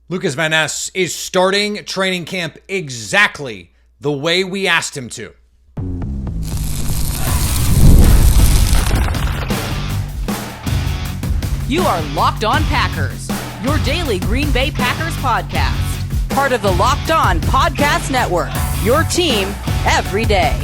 Lukas Van Ness is starting training camp exactly the way we asked him to. You are Locked On Packers, your daily Green Bay Packers podcast. Part of the Locked On Podcast Network, your team every day.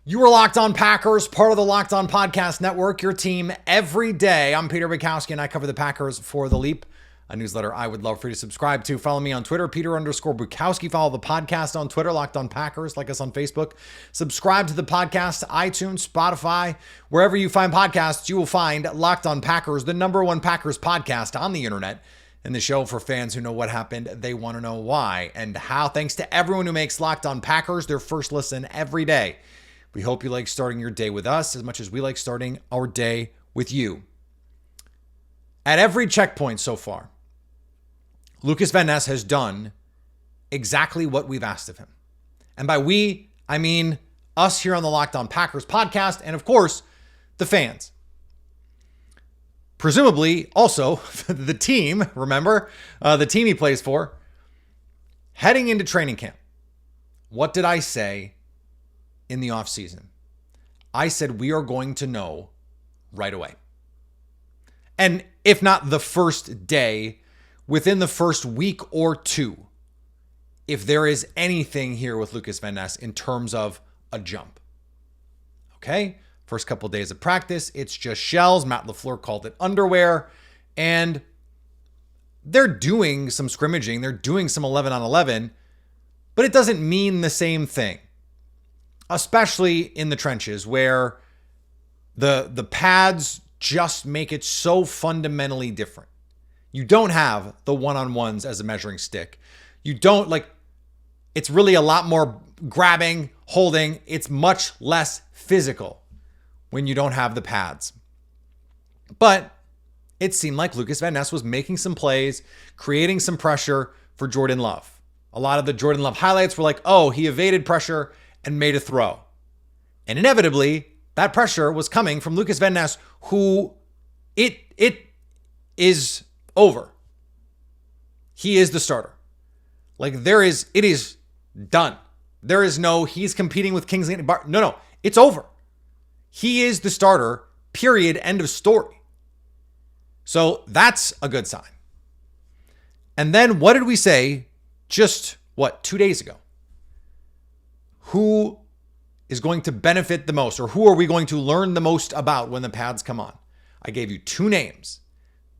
You are Locked On Packers, part of the Locked On Podcast Network, your team every day. I'm Peter Bukowski, and I cover the Packers for The Leap, a newsletter I would love for you to subscribe to. Follow me on Twitter, Peter_Bukowski. Follow the podcast on Twitter, Locked On Packers. Like us on Facebook. Subscribe to the podcast, iTunes, Spotify. Wherever you find podcasts, you will find Locked On Packers, the number one Packers podcast on the internet. And the show for fans who know what happened, they want to know why and how. Thanks to everyone who makes Locked On Packers their first listen every day. We hope you like starting your day with us as much as we like starting our day with you. At every checkpoint so far, Lukas Van Ness has done exactly what we've asked of him. And by we, I mean us here on the Locked On Packers podcast and, of course, the fans. Presumably, also, the team, remember, the team he plays for, heading into training camp. What did I say in the offseason? I said we are going to know right away. And if not the first day, within the first week or two, if there is anything here with Lukas Van Ness in terms of a jump. Okay? First couple of days of practice, it's just shells. Matt LaFleur called it underwear. And they're doing some scrimmaging. They're doing some 11 on 11, but it doesn't mean the same thing. Especially in the trenches where the pads just make it so fundamentally different. You don't have the one-on-ones as a measuring stick. You don't it's really a lot more grabbing, holding. It's much less physical when you don't have the pads. But it seemed like Lukas Van Ness was making some plays, creating some pressure for Jordan Love. A lot of the Jordan Love highlights were like, oh, he evaded pressure and made a throw. And inevitably, that pressure was coming from Lukas Van Ness, who it is over. He is the starter. It is done. There is no, he's competing with Kingsley. No, it's over. He is the starter, period, end of story. So that's a good sign. And then what did we say just, 2 days ago? Who is going to benefit the most, or who are we going to learn the most about when the pads come on? I gave you two names,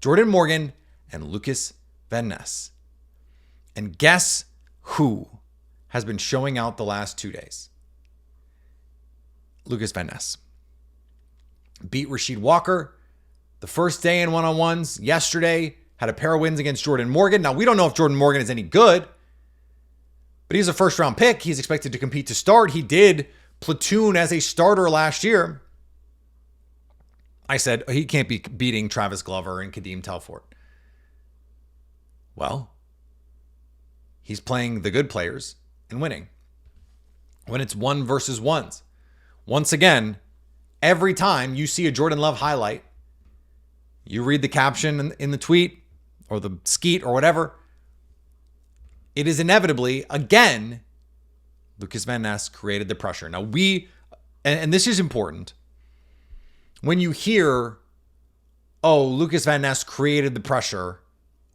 Jordan Morgan and Lukas Van Ness. And guess who has been showing out the last 2 days? Lukas Van Ness. Beat Rasheed Walker the first day in one-on-ones. Yesterday, had a pair of wins against Jordan Morgan. Now, we don't know if Jordan Morgan is any good, but he's a first-round pick. He's expected to compete to start. He did platoon as a starter last year. I said he can't be beating Travis Glover and Kadeem Telfort. Well, he's playing the good players and winning when it's 1 versus 1s. Once again, every time you see a Jordan Love highlight, you read the caption in the tweet or the skeet or whatever, it is inevitably, again, Lukas Van Ness created the pressure. Now and this is important, when you hear, oh, Lukas Van Ness created the pressure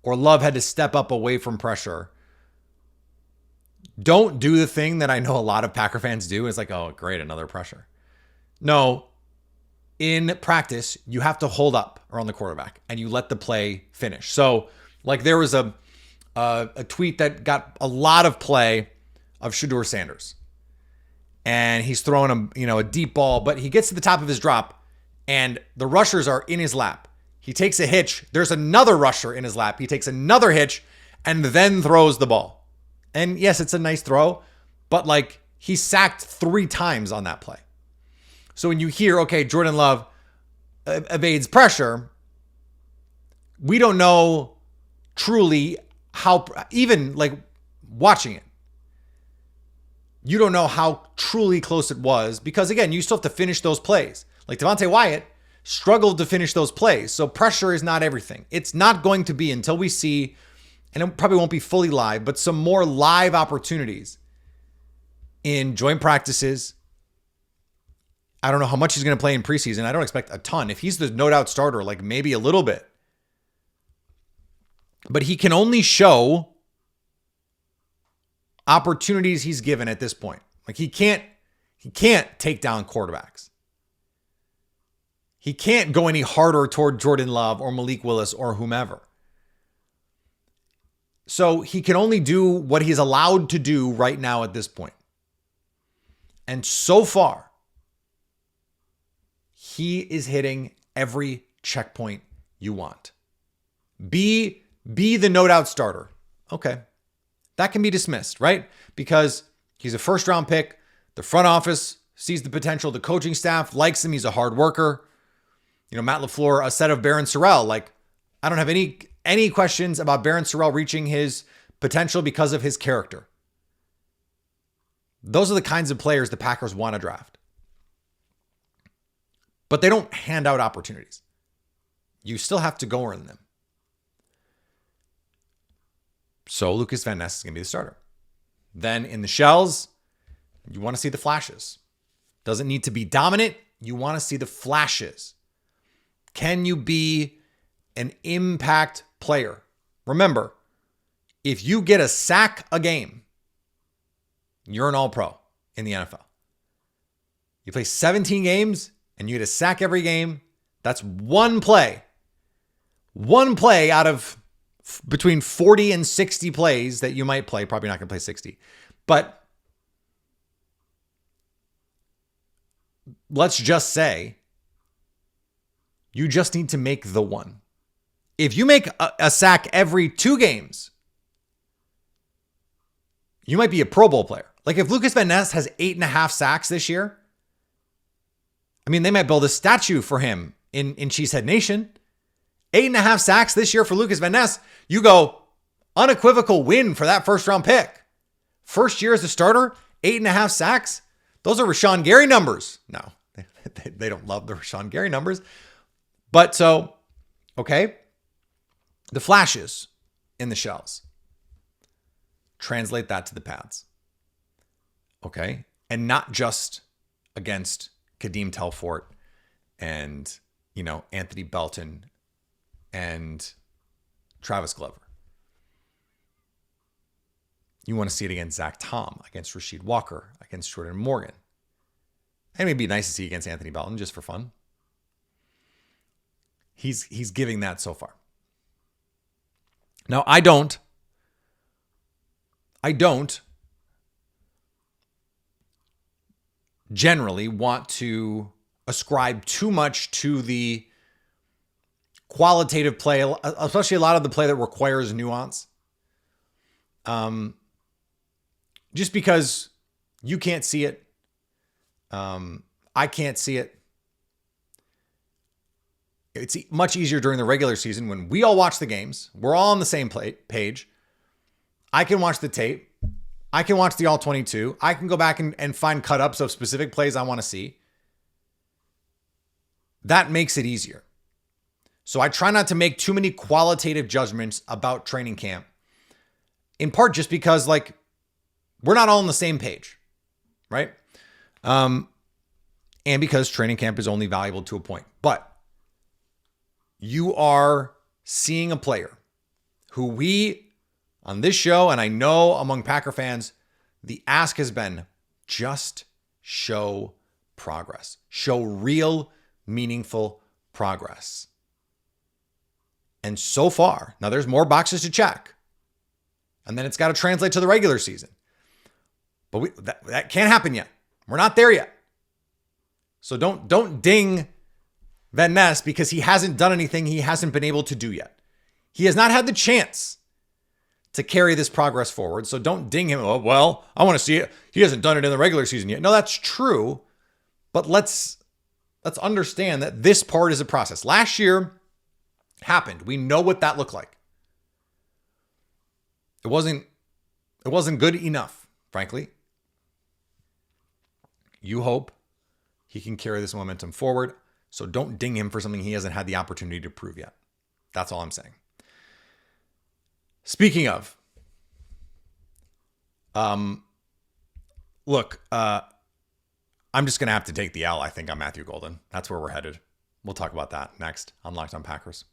or Love had to step up away from pressure, don't do the thing that I know a lot of Packer fans do. It's like, oh, great, another pressure. No, in practice, you have to hold up around the quarterback and you let the play finish. So there was a tweet that got a lot of play of Shedeur Sanders. And he's throwing a deep ball, but he gets to the top of his drop and the rushers are in his lap. He takes a hitch. There's another rusher in his lap. He takes another hitch and then throws the ball. And yes, it's a nice throw, but he sacked 3 times on that play. So when you hear, okay, Jordan Love evades pressure, we don't know truly how, even watching it, you don't know how truly close it was because, again, you still have to finish those plays. Like Devontae Wyatt struggled to finish those plays. So pressure is not everything. It's not going to be until we see, and it probably won't be fully live, but some more live opportunities in joint practices. I don't know how much he's going to play in preseason. I don't expect a ton. If he's the no doubt starter, like maybe a little bit. But he can only show opportunities he's given at this point. Like he can't take down quarterbacks. He can't go any harder toward Jordan Love or Malik Willis or whomever. So he can only do what he's allowed to do right now at this point. And so far, he is hitting every checkpoint you want. Be the no doubt starter. Okay. That can be dismissed, right? Because he's a first round pick. The front office sees the potential. The coaching staff likes him. He's a hard worker. You know, Matt LaFleur, a set of Barron Sorrell. Like, I don't have any questions about Barron Sorrell reaching his potential because of his character. Those are the kinds of players the Packers want to draft. But they don't hand out opportunities. You still have to go earn them. So Lukas Van Ness is going to be the starter. Then in the shells, you want to see the flashes. Doesn't need to be dominant. You want to see the flashes. Can you be an impact player? Remember, if you get a sack a game, you're an all-pro in the NFL. You play 17 games and you get a sack every game. That's one play. One play out of between 40 and 60 plays that you might play. Probably not going to play 60. But let's just say you just need to make the one. If you make a sack every 2 games, you might be a Pro Bowl player. Like if Lukas Van Ness has 8.5 sacks this year, I mean, they might build a statue for him in Cheesehead Nation. 8.5 sacks this year for Lukas Van Ness. You go unequivocal win for that first round pick. First year as a starter, 8.5 sacks. Those are Rashawn Gary numbers. No, they don't love the Rashawn Gary numbers. But so, okay, the flashes in the shells. Translate that to the pads. Okay, and not just against Kadeem Telfort and, you know, Anthony Belton and Travis Glover. You want to see it against Zach Tom, against Rasheed Walker, against Jordan Morgan. And it'd be nice to see against Anthony Belton just for fun. He's giving that so far. Now, I don't generally want to ascribe too much to the qualitative play, especially a lot of the play that requires nuance. Just because you can't see it. I can't see it. It's much easier during the regular season when we all watch the games. We're all on the same page. I can watch the tape. I can watch the all 22. I can go back and find cut-ups of specific plays I want to see. That makes it easier. So I try not to make too many qualitative judgments about training camp. In part just because, like, we're not all on the same page, right? And because training camp is only valuable to a point. But you are seeing a player who we, on this show, and I know among Packer fans, the ask has been just show progress. Show real, meaningful progress. And so far, now there's more boxes to check. And then it's got to translate to the regular season. But that can't happen yet. We're not there yet. So don't ding Van Ness because he hasn't done anything he hasn't been able to do yet. He has not had the chance to carry this progress forward. So don't ding him. Oh, well, I want to see it. He hasn't done it in the regular season yet. No, that's true. But let's understand that this part is a process. Last year happened. We know what that looked like. It wasn't good enough, frankly. You hope he can carry this momentum forward. So don't ding him for something he hasn't had the opportunity to prove yet. That's all I'm saying. Speaking of, look, I'm just going to have to take the L, I think, on Matthew Golden. That's where we're headed. We'll talk about that next on Locked On Packers.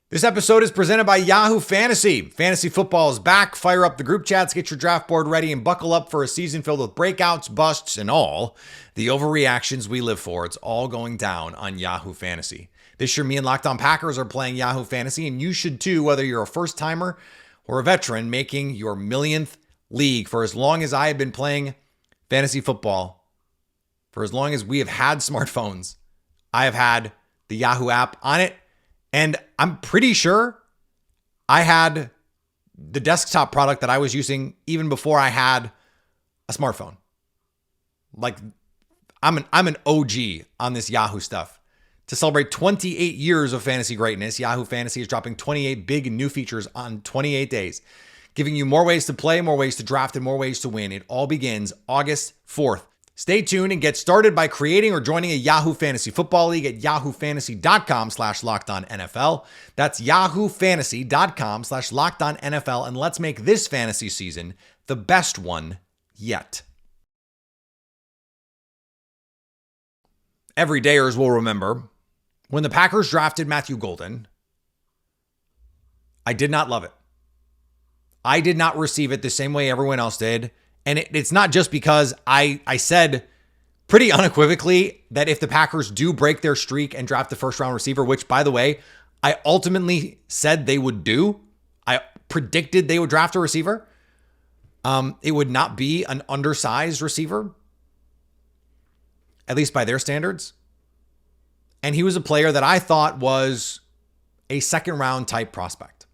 This episode is presented by Yahoo Fantasy. Fantasy football is back. Fire up the group chats, get your draft board ready, and buckle up for a season filled with breakouts, busts, and all the overreactions we live for. It's all going down on Yahoo Fantasy. This year, me and Locked On Packers are playing Yahoo Fantasy, and you should too, whether you're a first-timer or a veteran making your millionth league. For as long as I have been playing fantasy football, for as long as we have had smartphones, I have had the Yahoo app on it. And I'm pretty sure I had the desktop product that I was using even before I had a smartphone. Like I'm an OG on this Yahoo stuff. To celebrate 28 years of fantasy greatness, Yahoo Fantasy is dropping 28 big new features on 28 days, giving you more ways to play, more ways to draft, and more ways to win. It all begins August 4th. Stay tuned and get started by creating or joining a Yahoo Fantasy Football League at yahoofantasy.com/lockedonnfl. That's yahoofantasy.com/lockedonnfl. And let's make this fantasy season the best one yet. Everydayers will remember when the Packers drafted Matthew Golden, I did not love it. I did not receive it the same way everyone else did. And it's not just because I said pretty unequivocally that if the Packers do break their streak and draft the first round receiver, which, by the way, I ultimately said they would do. I predicted they would draft a receiver. It would not be an undersized receiver, at least by their standards. And he was a player that I thought was a second round type prospect.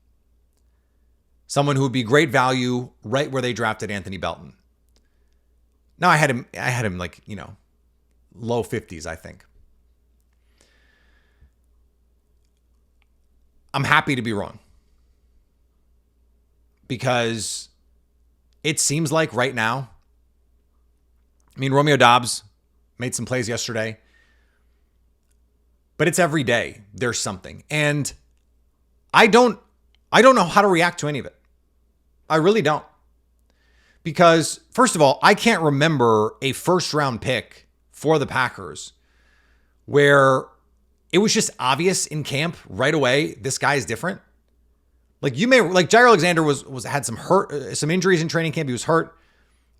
Someone who would be great value right where they drafted Anthony Belton. Now I had him like, low 50s, I think. I'm happy to be wrong. Because it seems like right now, Romeo Doubs made some plays yesterday, but it's every day there's something. And I don't know how to react to any of it. I really don't. Because, first of all, I can't remember a first-round pick for the Packers where it was just obvious in camp right away, this guy is different. Jair Alexander had some injuries in training camp. He was hurt.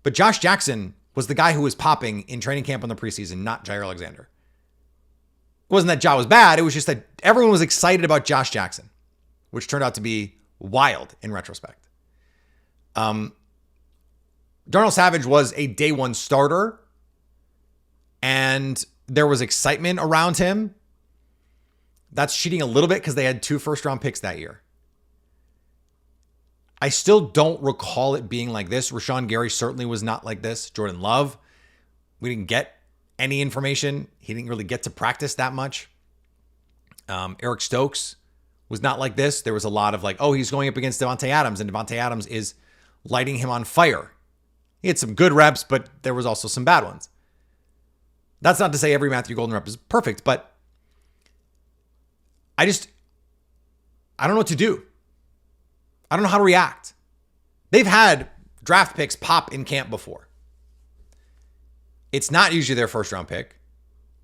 But Josh Jackson was the guy who was popping in training camp in the preseason, not Jair Alexander. It wasn't that Ja was bad. It was just that everyone was excited about Josh Jackson, which turned out to be wild in retrospect. Darnell Savage was a day one starter, and there was excitement around him. That's cheating a little bit because they had 2 first-round picks that year. I still don't recall it being like this. Rashawn Gary certainly was not like this. Jordan Love, we didn't get any information. He didn't really get to practice that much. Eric Stokes was not like this. There was a lot of he's going up against Davante Adams, and Davante Adams is lighting him on fire. He had some good reps, but there was also some bad ones. That's not to say every Matthew Golden rep is perfect, but I don't know what to do. I don't know how to react. They've had draft picks pop in camp before. It's not usually their first round pick,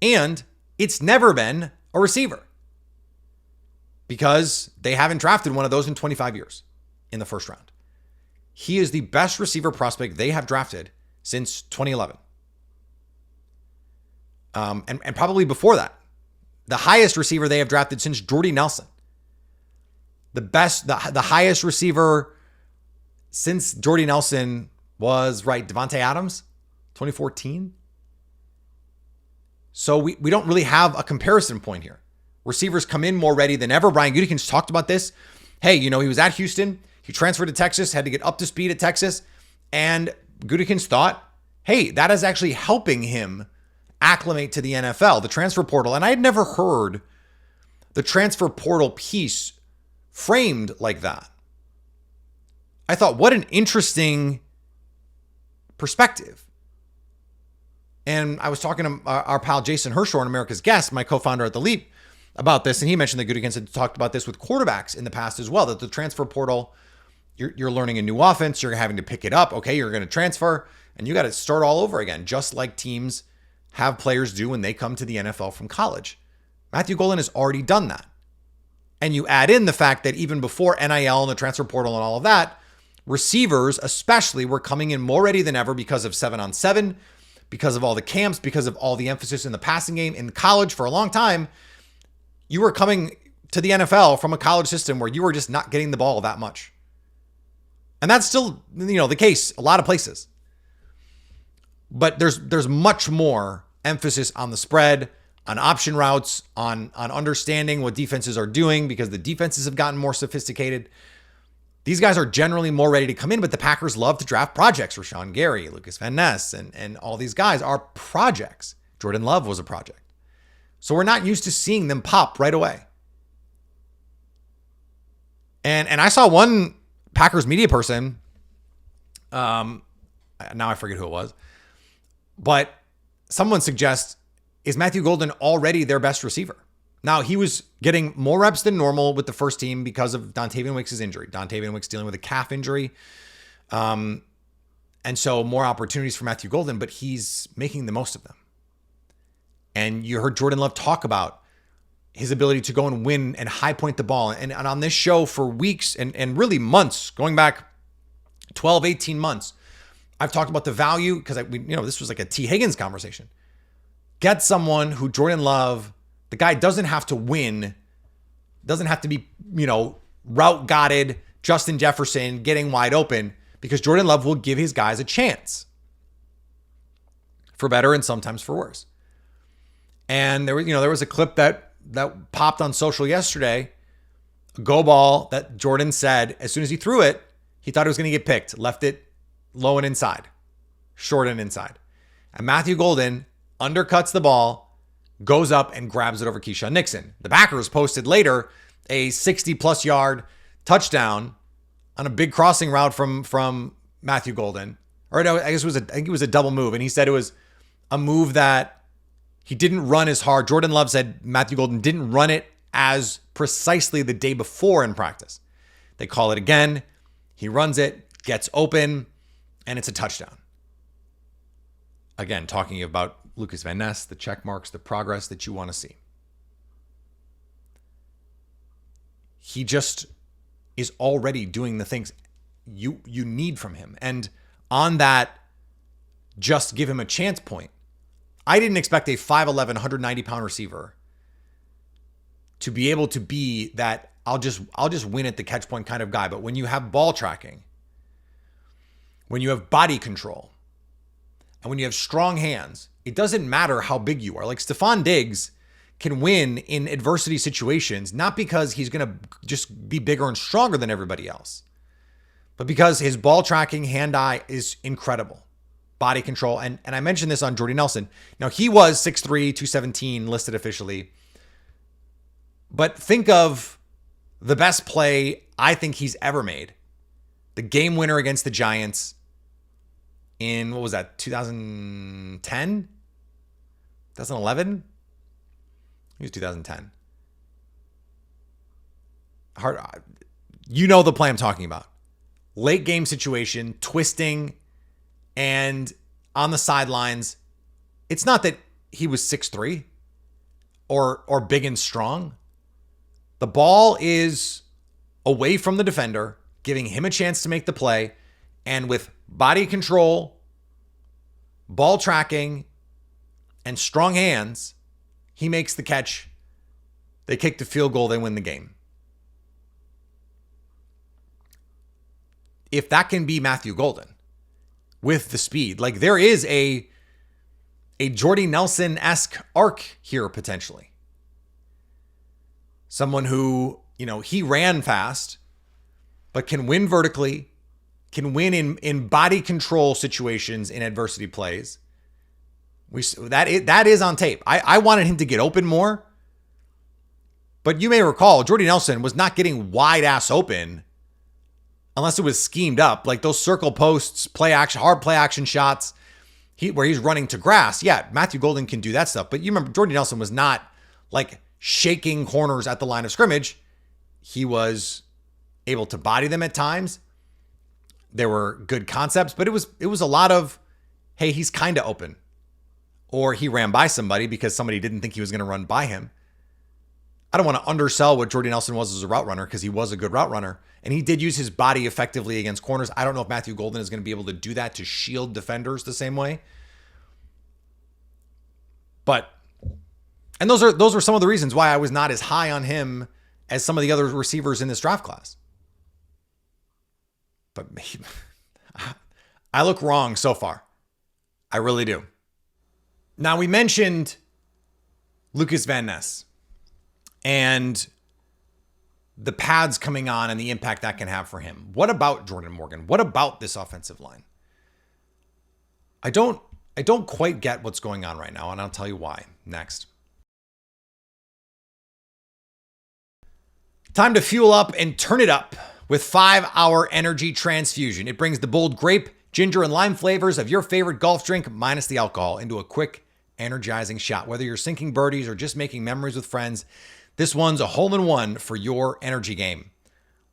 and it's never been a receiver because they haven't drafted one of those in 25 years in the first round. He is the best receiver prospect they have drafted since 2011. And probably before that. The highest receiver they have drafted since Jordy Nelson. The highest receiver since Jordy Nelson was, Davante Adams, 2014. So we don't really have a comparison point here. Receivers come in more ready than ever. Brian Gutekunst talked about this. Hey, he was at Houston. He transferred to Texas, had to get up to speed at Texas. And Gutekunst thought, hey, that is actually helping him acclimate to the NFL, the transfer portal. And I had never heard the transfer portal piece framed like that. I thought, what an interesting perspective. And I was talking to our pal Jason Hershorn, America's Guest, my co-founder at The Leap, about this. And he mentioned that Gutekunst had talked about this with quarterbacks in the past as well, that the transfer portal, you're learning a new offense. You're having to pick it up. Okay, you're going to transfer and you got to start all over again, just like teams have players do when they come to the NFL from college. Matthew Golden has already done that. And you add in the fact that even before NIL and the transfer portal and all of that, receivers especially were coming in more ready than ever because of 7-on-7, because of all the camps, because of all the emphasis in the passing game. In college for a long time, you were coming to the NFL from a college system where you were just not getting the ball that much. And that's still, the case a lot of places. But there's much more emphasis on the spread, on option routes, on understanding what defenses are doing because the defenses have gotten more sophisticated. These guys are generally more ready to come in, but the Packers love to draft projects. Rashawn Gary, Lukas Van Ness, and all these guys are projects. Jordan Love was a project. So we're not used to seeing them pop right away. And I saw one Packers media person, now I forget who it was, but someone suggests, is Matthew Golden already their best receiver? Now, he was getting more reps than normal with the first team because of Dontavian Wicks' injury. Dontavian Wicks dealing with a calf injury. And so more opportunities for Matthew Golden, but he's making the most of them. And you heard Jordan Love talk about his ability to go and win and high point the ball. And on this show for weeks and really months, going back 12, 18 months, I've talked about the value because this was like a T. Higgins conversation. Get someone who Jordan Love, the guy doesn't have to win, doesn't have to be, route guided, Justin Jefferson getting wide open, because Jordan Love will give his guys a chance for better and sometimes for worse. And there was a clip that popped on social yesterday, a go ball that Jordan said as soon as he threw it, he thought it was going to get picked, left it low and inside, short and inside. And Matthew Golden undercuts the ball, goes up and grabs it over Keyshawn Nixon. The Packers posted later a 60-plus yard touchdown on a big crossing route from Matthew Golden. Or no, I think it was a double move. And he said it was a move that he didn't run as hard. Jordan Love said Matthew Golden didn't run it as precisely the day before in practice. They call it again. He runs it, gets open, and it's a touchdown. Again, talking about Lukas Van Ness, the check marks, the progress that you want to see. He just is already doing the things you need from him. And on that, just give him a chance point. I didn't expect a 5'11", 190-pound receiver to be able to be that I'll just win at the catch point kind of guy. But when you have ball tracking, when you have body control, and when you have strong hands, it doesn't matter how big you are. Like Stephon Diggs can win in adversity situations, not because he's going to just be bigger and stronger than everybody else, but because his ball tracking, hand-eye is incredible. Body control. And I mentioned this on Jordy Nelson. Now, he was 6'3", 217 listed officially. But think of the best play I think he's ever made. The game winner against the Giants in, 2010? 2011? It was 2010. You know the play I'm talking about. Late game situation, twisting, and on the sidelines. It's not that he was 6'3" or big and strong. The ball is away from the defender, giving him a chance to make the play, and with body control, ball tracking, and strong hands, he makes the catch. They kick the field goal, they win the game. If that can be Matthew Golden with the speed, like there is a Jordy Nelson-esque arc here potentially. Someone who, he ran fast, but can win vertically, can win in body control situations in adversity plays. That is on tape. I wanted him to get open more, but you may recall Jordy Nelson was not getting wide ass open unless it was schemed up, like those circle posts, play action, hard play action shots. where he's running to grass. Yeah, Matthew Golden can do that stuff. But you remember Jordy Nelson was not like shaking corners at the line of scrimmage. He was able to body them at times. There were good concepts, but it was a lot of, hey, he's kind of open. Or he ran by somebody because somebody didn't think he was going to run by him. I don't want to undersell what Jordy Nelson was as a route runner because he was a good route runner. And he did use his body effectively against corners. I don't know if Matthew Golden is going to be able to do that to shield defenders the same way. But, and those were some of the reasons why I was not as high on him as some of the other receivers in this draft class. But I look wrong so far. I really do. Now, we mentioned Lukas Van Ness and the pads coming on and the impact that can have for him. What about Jordan Morgan? What about this offensive line? I don't quite get what's going on right now, and I'll tell you why next. Time to fuel up and turn it up with 5-Hour Energy Transfusion. It brings the bold grape, ginger, and lime flavors of your favorite golf drink minus the alcohol into a quick, energizing shot. Whether you're sinking birdies or just making memories with friends, this one's a hole-in-one for your energy game.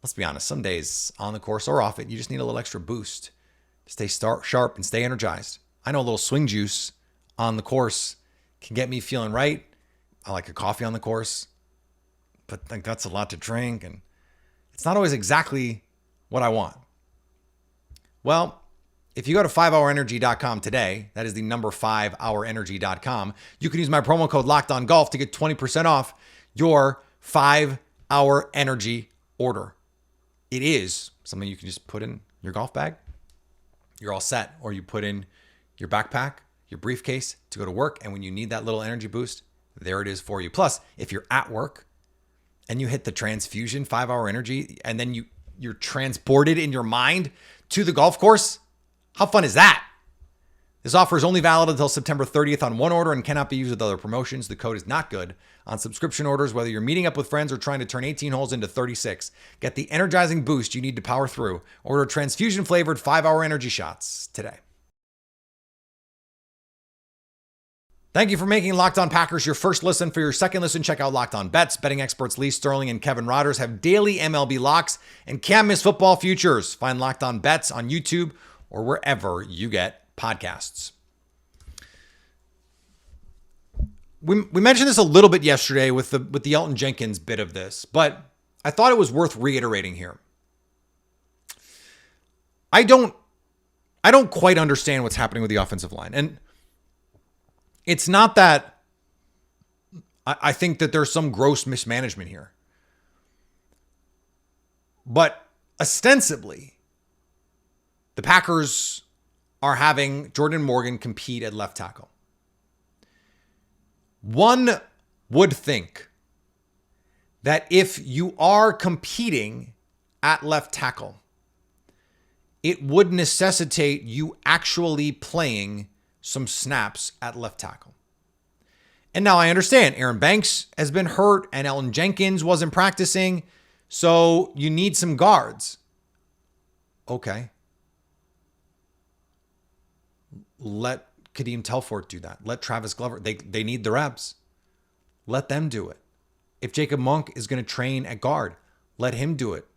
Let's be honest, some days on the course or off it, you just need a little extra boost to stay sharp and stay energized. I know a little swing juice on the course can get me feeling right. I like a coffee on the course, but like that's a lot to drink and it's not always exactly what I want. Well, if you go to 5hourenergy.com today, that is the number 5hourenergy.com, you can use my promo code LOCKEDONGolf to get 20% off your 5-Hour Energy order. It is something you can just put in your golf bag. You're all set. Or you put in your backpack, your briefcase to go to work. And when you need that little energy boost, there it is for you. Plus, if you're at work and you hit the transfusion 5-Hour Energy and then you're transported in your mind to the golf course, how fun is that? This offer is only valid until September 30th on one order and cannot be used with other promotions. The code is not good on subscription orders, whether you're meeting up with friends or trying to turn 18 holes into 36. Get the energizing boost you need to power through. Order transfusion-flavored 5-Hour Energy shots today. Thank you for making Locked On Packers your first listen. For your second listen, check out Locked On Bets. Betting experts Lee Sterling and Kevin Rodgers have daily MLB locks and can't miss football futures. Find Locked On Bets on YouTube or wherever you get podcasts. We mentioned this a little bit yesterday with the Elton Jenkins bit of this, but I thought it was worth reiterating here. I don't quite understand what's happening with the offensive line. And it's not that I think that there's some gross mismanagement here. But ostensibly, the Packers are having Jordan Morgan compete at left tackle. One would think that if you are competing at left tackle, it would necessitate you actually playing some snaps at left tackle. And now I understand Aaron Banks has been hurt and Elton Jenkins wasn't practicing, so you need some guards. Okay. Let Kadeem Telfort do that. Let Travis Glover. They need the reps. Let them do it. If Jacob Monk is going to train at guard, let him do it.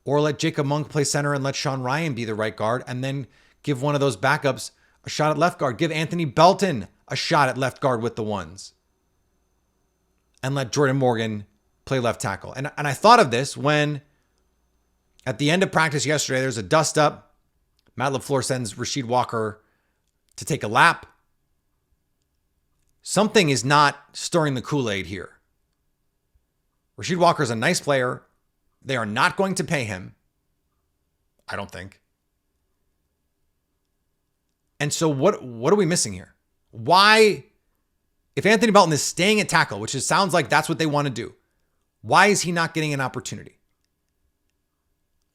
Or let Jacob Monk play center and let Sean Ryan be the right guard and then give one of those backups a shot at left guard. Give Anthony Belton a shot at left guard with the ones. And let Jordan Morgan play left tackle. And I thought of this when at the end of practice yesterday, there's a dust up. Matt LaFleur sends Rasheed Walker to take a lap. Something is not stirring the Kool-Aid here. Rasheed Walker is a nice player. They are not going to pay him. I don't think. And so what are we missing here? Why, if Anthony Belton is staying at tackle, which sounds like that's what they want to do, why is he not getting an opportunity?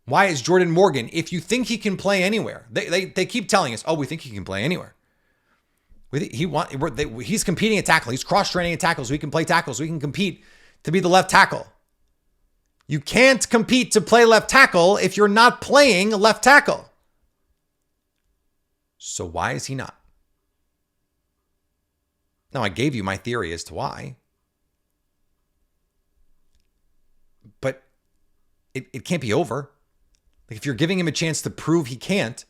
Why is Jordan Morgan, if you think he can play anywhere, they keep telling us, oh, we think he can play anywhere. He's competing at tackle. He's cross-training at tackle so he can play tackle, so he can compete to be the left tackle. You can't compete to play left tackle if you're not playing left tackle. So why is he not? Now, I gave you my theory as to why. But it can't be over. Like, if you're giving him a chance to prove he can't,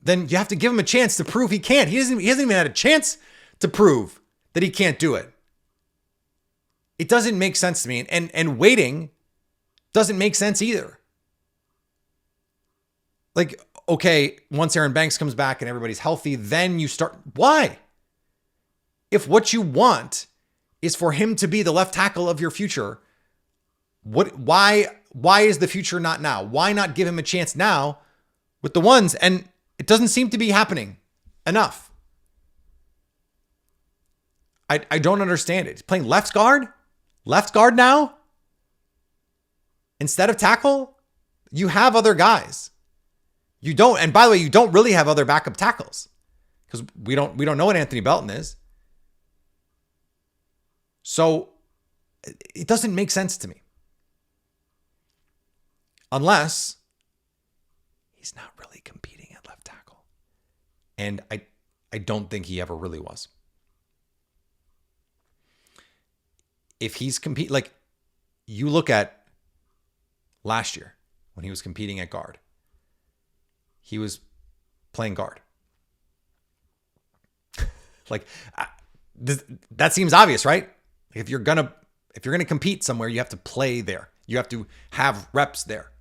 then you have to give him a chance to prove he can't. He hasn't even had a chance to prove that he can't do it. It doesn't make sense to me. And waiting doesn't make sense either. Like, okay, once Aaron Banks comes back and everybody's healthy, then you start. Why? If what you want is for him to be the left tackle of your future, why is the future not now? Why not give him a chance now with the ones? And it doesn't seem to be happening enough. I don't understand it. He's playing left guard now instead of tackle. You have other guys. You don't, and by the way, you don't really have other backup tackles because we don't know what Anthony Belton is. So it doesn't make sense to me. Unless he's not really competing at left tackle. And I don't think he ever really was. If he's like you look at last year when he was competing at guard, he was playing guard. Like that seems obvious, right? If you're gonna compete somewhere, you have to play there. You have to have reps there.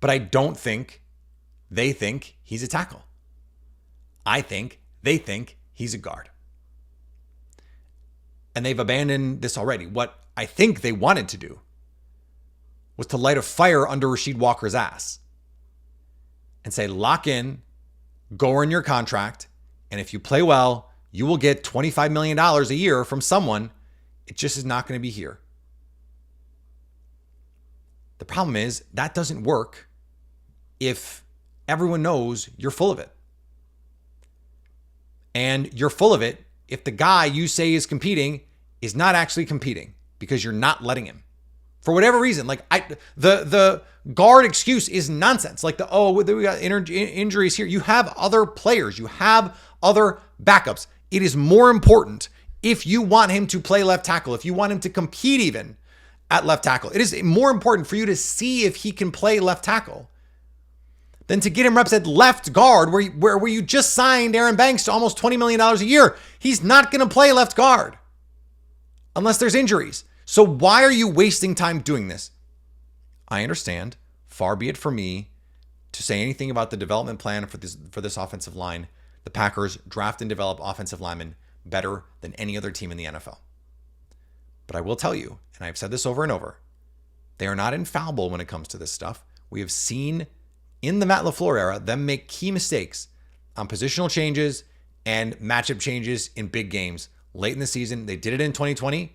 But I don't think they think he's a tackle. I think they think he's a guard. And they've abandoned this already. What I think they wanted to do was to light a fire under Rasheed Walker's ass and say, lock in, go earn your contract, and if you play well, you will get $25 million a year from someone. It just is not going to be here. The problem is that doesn't work if everyone knows you're full of it. And you're full of it if the guy you say is competing is not actually competing because you're not letting him. For whatever reason, like the guard excuse is nonsense. Like we got injuries here. You have other players. You have other backups. It is more important if you want him to play left tackle, if you want him to compete even at left tackle. It is more important for you to see if he can play left tackle than to get him reps at left guard where you just signed Aaron Banks to almost $20 million a year. He's not going to play left guard unless there's injuries. So why are you wasting time doing this? I understand. Far be it for me to say anything about the development plan for this offensive line. The Packers draft and develop offensive linemen better than any other team in the NFL. But I will tell you, and I've said this over and over, they are not infallible when it comes to this stuff. We have seen in the Matt LaFleur era them make key mistakes on positional changes and matchup changes in big games late in the season. They did it in 2020.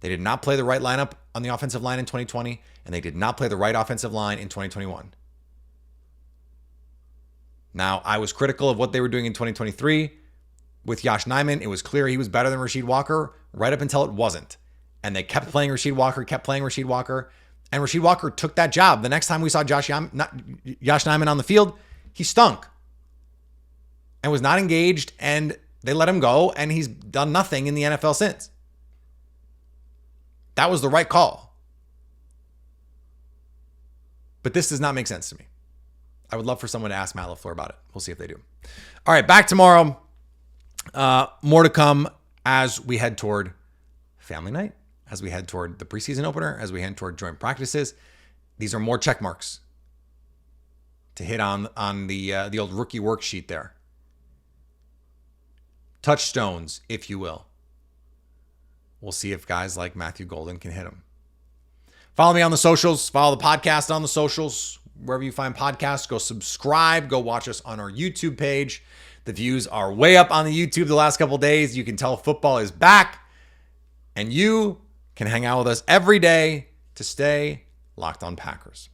They did not play the right lineup on the offensive line in 2020, and they did not play the right offensive line in 2021. Now, I was critical of what they were doing in 2023 with Yosh Nijman. It was clear he was better than Rasheed Walker right up until it wasn't. And they kept playing Rasheed Walker, and Rasheed Walker took that job. The next time we saw Yosh Nijman on the field, he stunk and was not engaged, and they let him go, and he's done nothing in the NFL since. That was the right call. But this does not make sense to me. I would love for someone to ask Matt LaFleur about it. We'll see if they do. All right, back tomorrow. More to come as we head toward family night, as we head toward the preseason opener, as we head toward joint practices. These are more check marks to hit on the old rookie worksheet there. Touchstones, if you will. We'll see if guys like Matthew Golden can hit them. Follow me on the socials. Follow the podcast on the socials. Wherever you find podcasts, go subscribe. Go watch us on our YouTube page. The views are way up on the YouTube the last couple of days. You can tell football is back. And you can hang out with us every day to stay locked on Packers.